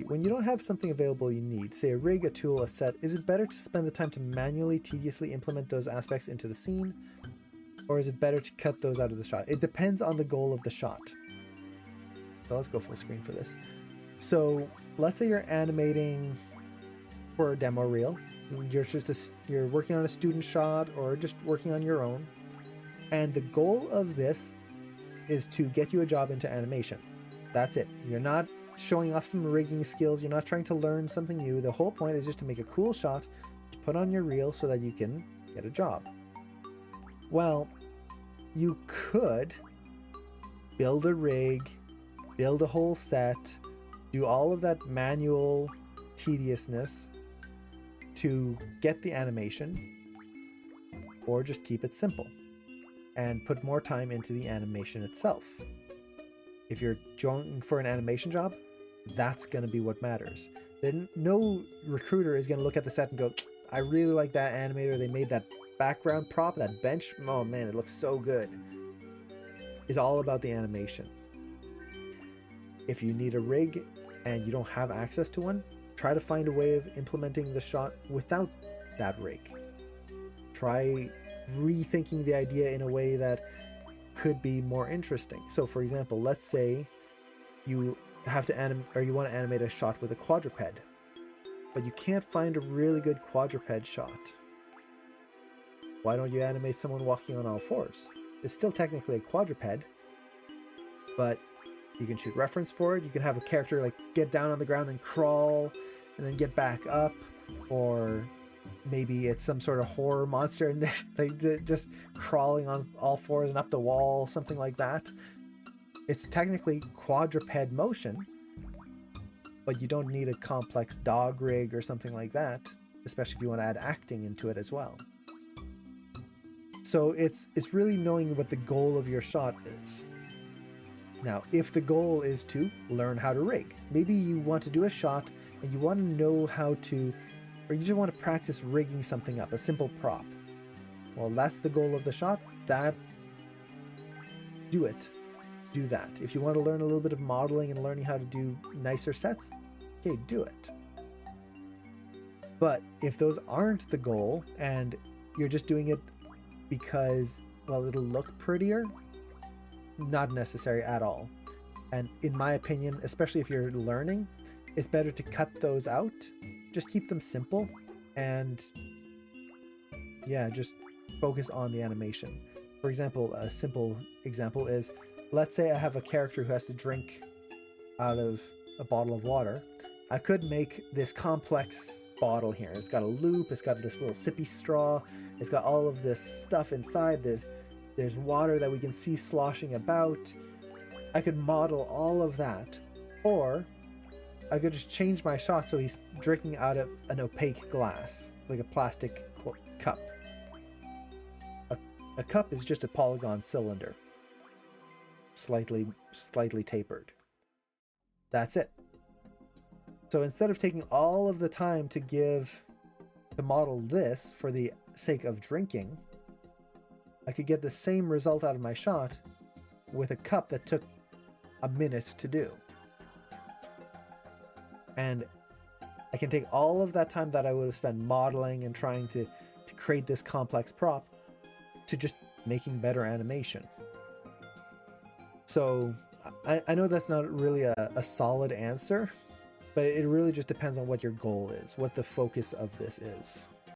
when you don't have something available you need, say a rig, a tool, a set, is it better to spend the time to manually, tediously implement those aspects into the scene? Or is it better to cut those out of the shot? It depends on the goal of the shot. So let's go full screen for this. So let's say you're animating for a demo reel. You're working on a student shot or just working on your own. And the goal of this is to get you a job into animation. That's it. You're not showing off some rigging skills. You're not trying to learn something new. The whole point is just to make a cool shot to put on your reel so that you can get a job. Well, you could build a rig, build a whole set, do all of that manual tediousness to get the animation, or just keep it simple and put more time into the animation itself. If you're going for an animation job, that's going to be what matters. Then no recruiter is going to look at the set and go, I really like that animator. They made that background prop, that bench. Oh man, it looks so good. It's all about the animation. If you need a rig and you don't have access to one, try to find a way of implementing the shot without that rig. Try rethinking the idea in a way that could be more interesting. So for example, let's say you have to you want to animate a shot with a quadruped, but you can't find a really good quadruped shot. Why don't you animate someone walking on all fours? It's still technically a quadruped, but you can shoot reference for it. You can have a character like get down on the ground and crawl and then get back up, or maybe it's some sort of horror monster and like just crawling on all fours and up the wall, something like that. It's technically quadruped motion, but you don't need a complex dog rig or something like that, especially if you want to add acting into it as well. So it's really knowing what the goal of your shot is. Now, if the goal is to learn how to rig, maybe you want to do a shot and you want to know how to, or you just want to practice rigging something up, a simple prop. Well, that's the goal of the shot. Do that. If you want to learn a little bit of modeling and learning how to do nicer sets, okay, do it. But if those aren't the goal and you're just doing it because, well, it'll look prettier, not necessary at all. And in my opinion, especially if you're learning, it's better to cut those out. Just keep them simple and yeah, just focus on the animation. For example, a simple example is, let's say I have a character who has to drink out of a bottle of water. I could make this complex bottle here. It's got a loop, it's got this little sippy straw, it's got all of this stuff inside. There's water that we can see sloshing about. I could model all of that, or I could just change my shot so he's drinking out of an opaque glass, like a plastic cup. A cup is just a polygon cylinder, slightly tapered. That's it. So instead of taking all of the time to model this for the sake of drinking, I could get the same result out of my shot with a cup that took a minute to do. And I can take all of that time that I would have spent modeling and trying to create this complex prop to just making better animation. So I know that's not really a solid answer, but it really just depends on what your goal is, what the focus of this is.